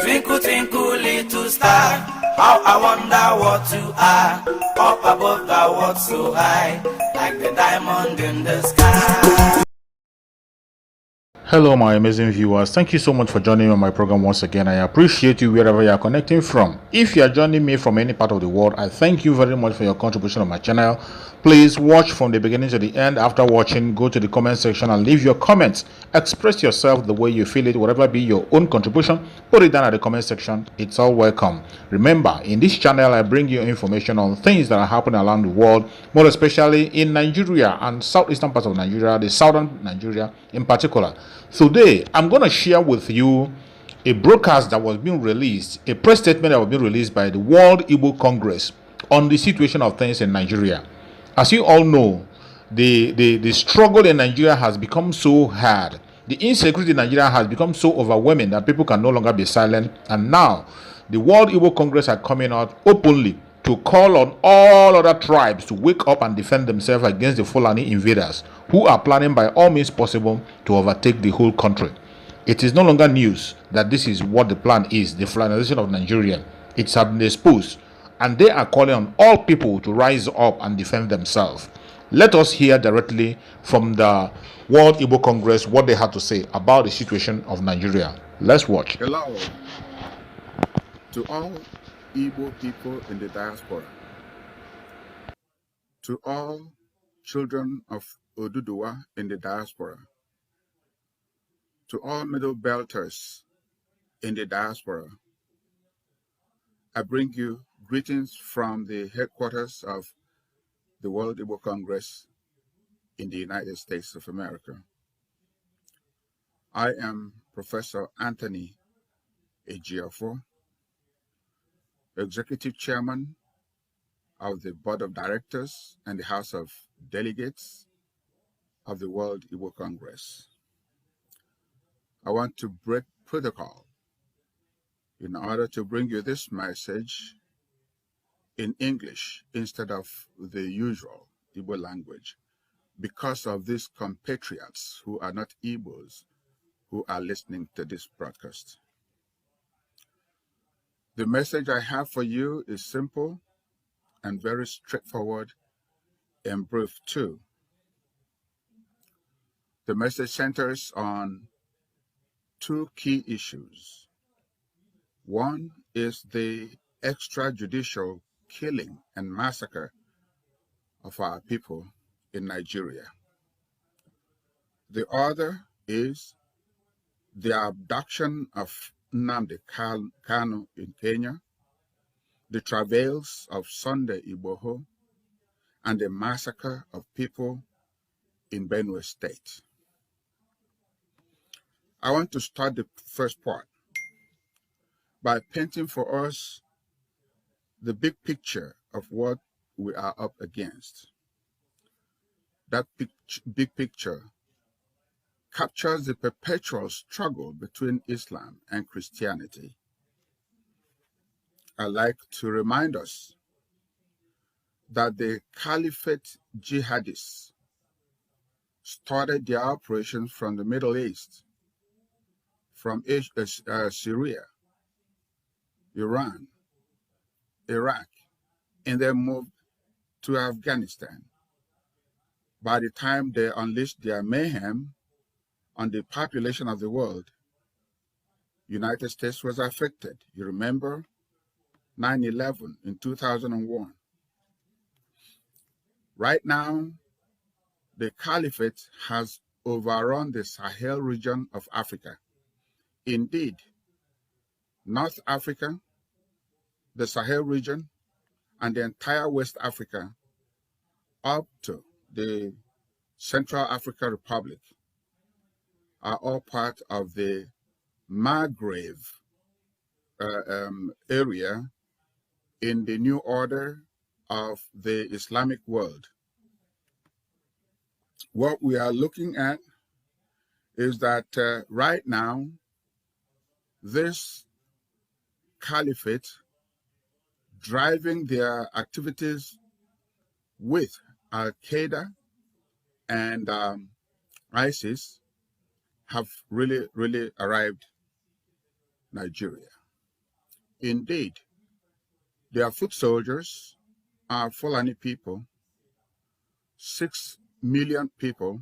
Twinkle, twinkle, little star, how I wonder what you are. Up above the world so high, like the diamond in the sky. Hello my amazing viewers, thank you so much for joining me on my program once again. I appreciate you wherever you are connecting from. If you are joining me from any part of the world, I thank you very much for your contribution on my channel. Please watch from the beginning to the end. After watching, go to the comment section and leave your comments. Express yourself the way you feel it, whatever be your own contribution, put it down at the comment section. It's all welcome. Remember, in this channel I bring you information on things that are happening around the world, more especially in Nigeria and southeastern parts of Nigeria, the southern Nigeria in particular. Today, I'm going to share with you a broadcast that was being released, a press statement that was being released by the World Igbo Congress on the situation of things in Nigeria. As you all know, the struggle in Nigeria has become so hard. The insecurity in Nigeria has become so overwhelming that people can no longer be silent. And now, the World Igbo Congress are coming out openly to call on all other tribes to wake up and defend themselves against the Fulani invaders who are planning by all means possible to overtake the whole country. It is no longer news that this is what the plan is, the Fulanization of Nigeria. It's been exposed, and they are calling on all people to rise up and defend themselves. Let us hear directly from the World Igbo Congress what they had to say about the situation of Nigeria. Let's watch. Hello to all Igbo people in the diaspora, to all children of Oduduwa in the diaspora, to all Middle Belters in the diaspora. I bring you greetings from the headquarters of the World Igbo Congress in the United States of America. I am Professor Anthony Ejiofor, Executive Chairman of the Board of Directors and the House of Delegates of the World Igbo Congress. I want to break protocol in order to bring you this message in English instead of the usual Igbo language because of these compatriots who are not Igbos who are listening to this broadcast. The message I have for you is simple and very straightforward and brief too. The message centers on two key issues. One is the extrajudicial killing and massacre of our people in Nigeria. The other is the abduction of Nnamdi Kanu in Kenya, the travails of Sunday Igboho, and the massacre of people in Benue State. I want to start the first part by painting for us the big picture of what we are up against. That big picture captures the perpetual struggle between Islam and Christianity. I like to remind us that the Caliphate jihadists started their operations from the Middle East, from Syria, Iran, Iraq, and then moved to Afghanistan. By the time they unleashed their mayhem on the population of the world, United States was affected. You remember 9/11 in 2001. Right now, the Caliphate has overrun the Sahel region of Africa. Indeed, North Africa, the Sahel region, and the entire West Africa up to the Central African Republic are all part of the Maghreb area in the new order of the Islamic world. What we are looking at is that right now, this caliphate driving their activities with Al-Qaeda and ISIS have really arrived Nigeria. Indeed, their foot soldiers are Fulani people, 6 million people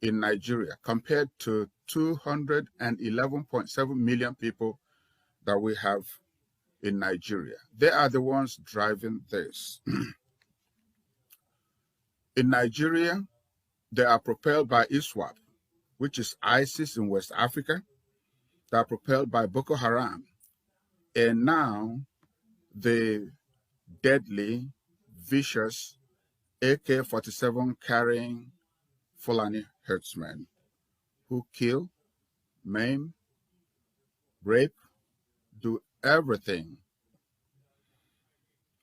in Nigeria, compared to 211.7 million people that we have in Nigeria. They are the ones driving this. In Nigeria, they are propelled by ISWAP, which is ISIS in West Africa. They are propelled by Boko Haram. And now the deadly, vicious AK-47 carrying Fulani herdsmen who kill, maim, rape, do everything.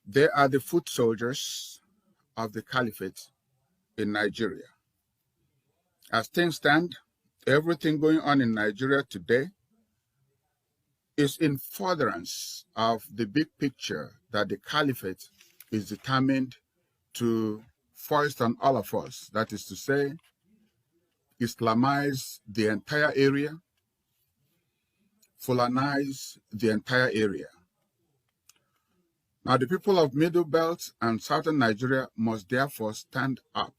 They are the foot soldiers of the caliphate in Nigeria. As things stand, everything going on in Nigeria today is in furtherance of the big picture that the caliphate is determined to foist on all of us. That is to say, Islamize the entire area, Fulanize the entire area. Now, the people of Middle Belt and Southern Nigeria must therefore stand up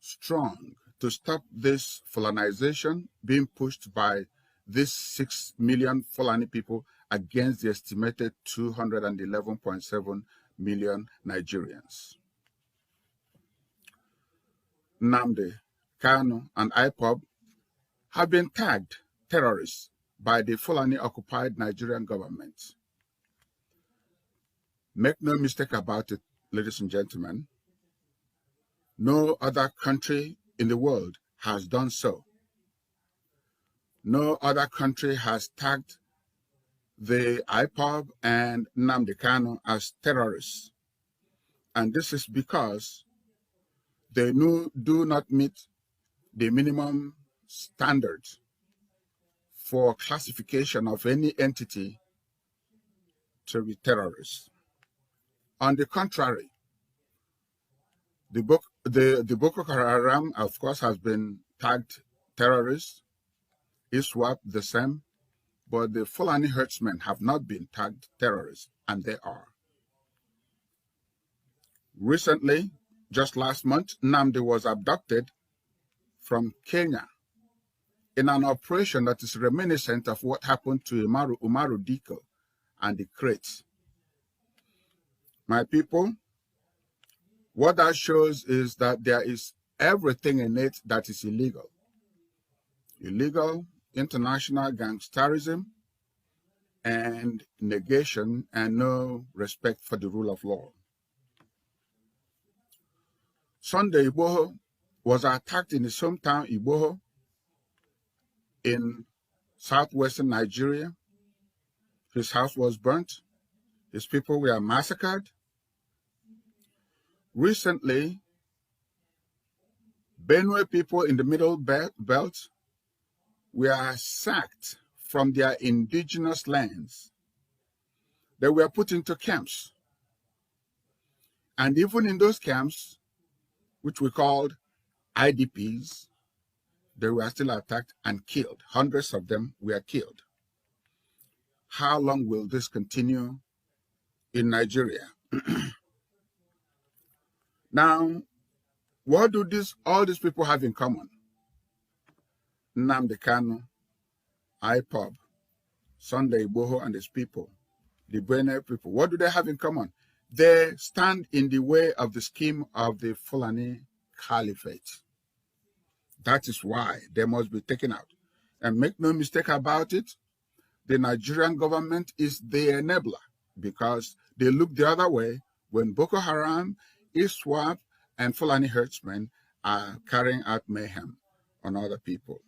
strong to stop this Fulanization being pushed by these 6 million Fulani people against the estimated 211.7 million Nigerians. Nnamdi Kanu and IPOB have been tagged terrorists by the Fulani-occupied Nigerian government. Make no mistake about it, ladies and gentlemen. No other country in the world has done so. No other country has tagged the IPOB and Nnamdi Kanu as terrorists. And this is because they do not meet the minimum standards for classification of any entity to be terrorists. On the contrary, the Boko Haram, of course, has been tagged terrorists, ISWAP the same, but the Fulani herdsmen have not been tagged terrorists, and they are. Recently, just last month, Nnamdi was abducted from Kenya in an operation that is reminiscent of what happened to Umaru Diko and the crates. My people, what that shows is that there is everything in it that is illegal. Illegal international gangsterism and negation and no respect for the rule of law. Sunday Igboho was attacked in his hometown Igboho in southwestern Nigeria. His house was burnt. His people were massacred. Recently, Benue people in the Middle Belt were sacked from their indigenous lands. They were put into camps. And even in those camps, which we called IDPs, they were still attacked and killed. Hundreds of them were killed. How long will this continue in Nigeria? Now, what do all these people have in common? Nnamdi Kanu, IPOB, Sunday Igboho and his people, the Benue people, what do they have in common? They stand in the way of the scheme of the Fulani Caliphate. That is why they must be taken out. And make no mistake about it, the Nigerian government is the enabler because they look the other way when Boko Haram, ISWAP, and Fulani herdsmen are carrying out mayhem on other people.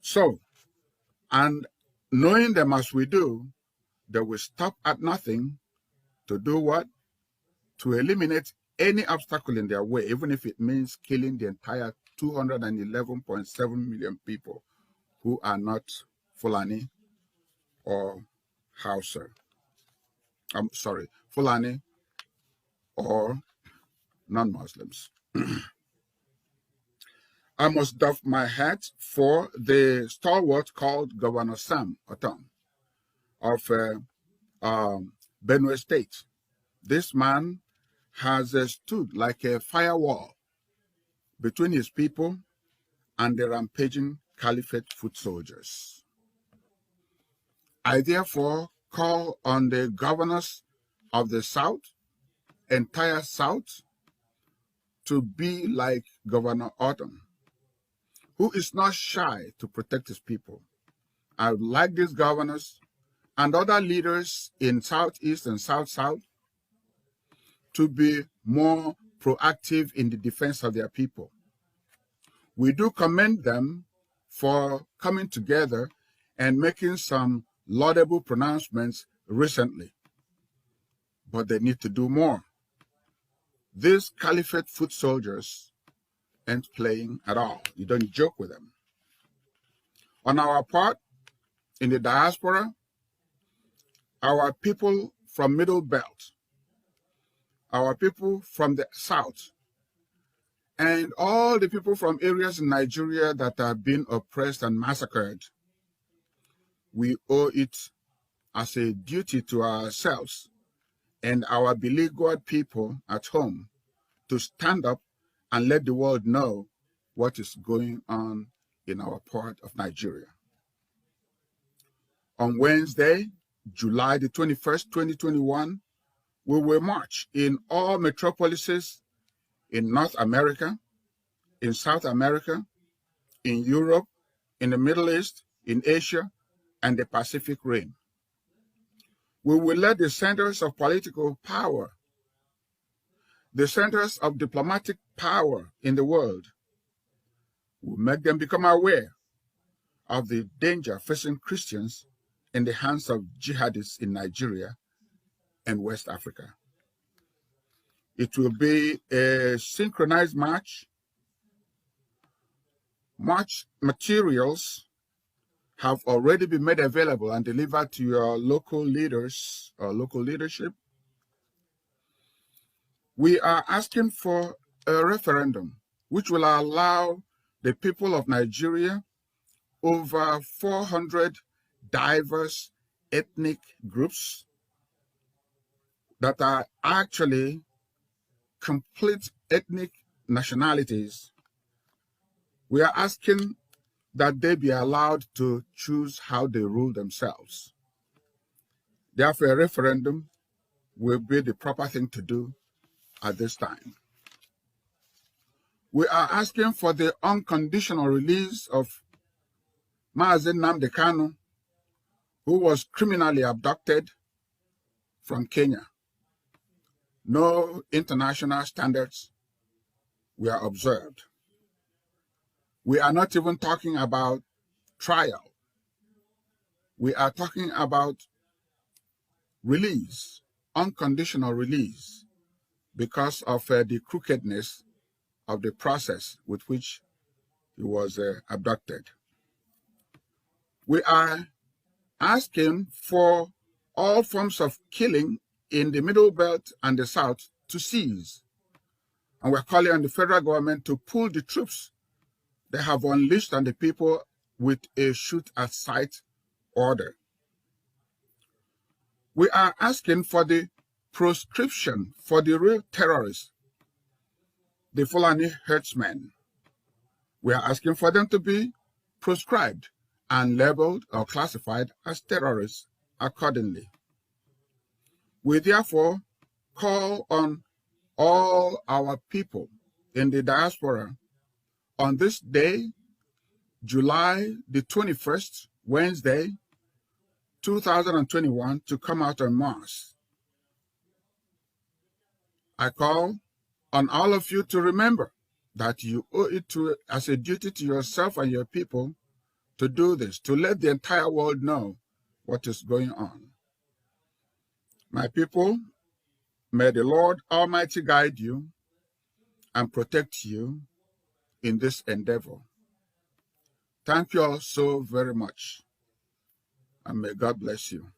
So, and knowing them as we do, they will stop at nothing to do what? To eliminate any obstacle in their way, even if it means killing the entire 211.7 million people who are not Fulani or Hausa. I'm sorry, Fulani or non-Muslims. I must doff my hat for the stalwart called Governor Sam Otom. of Benue State. This man has stood like a firewall between his people and the rampaging caliphate foot soldiers. I therefore call on the governors of the South, entire South, to be like Governor Autumn, who is not shy to protect his people. I would like these governors and other leaders in Southeast and South-South to be more proactive in the defense of their people. We do commend them for coming together and making some laudable pronouncements recently, but they need to do more. These caliphate foot soldiers ain't playing at all. You don't joke with them. On our part, in the diaspora, our people from Middle Belt, our people from the South, and all the people from areas in Nigeria that are being oppressed and massacred, we owe it as a duty to ourselves and our beleaguered people at home to stand up and let the world know what is going on in our part of Nigeria. On Wednesday, July the 21st, 2021, we will march in all metropolises in North America, in South America, in Europe, in the Middle East, in Asia, and the Pacific Rim. We will let the centers of political power, the centers of diplomatic power in the world, we'll make them become aware of the danger facing Christians in the hands of jihadists in Nigeria and West Africa. It will be a synchronized march. March materials have already been made available and delivered to your local leaders or local leadership. We are asking for a referendum which will allow the people of Nigeria, over 400 diverse ethnic groups that are actually complete ethnic nationalities. We are asking that they be allowed to choose how they rule themselves. Therefore, a referendum will be the proper thing to do at this time. We are asking for the unconditional release of Mazen Nnamdi Kanu, who was criminally abducted from Kenya. No international standards were observed. We are not even talking about trial. We are talking about release, unconditional release, because of the crookedness of the process with which he was abducted. We are asking for all forms of killing in the Middle Belt and the South to cease. And we're calling on the federal government to pull the troops they have unleashed on the people with a shoot-at-sight order. We are asking for the proscription for the real terrorists, the Fulani herdsmen. We are asking for them to be proscribed and labeled or classified as terrorists accordingly. We therefore call on all our people in the diaspora on this day, July the 21st, Wednesday, 2021, to come out en masse. I call on all of you to remember that you owe it to, as a duty to yourself and your people to do this, to let the entire world know what is going on. My people, may the Lord Almighty guide you and protect you in this endeavor. Thank you all so very much, and may God bless you.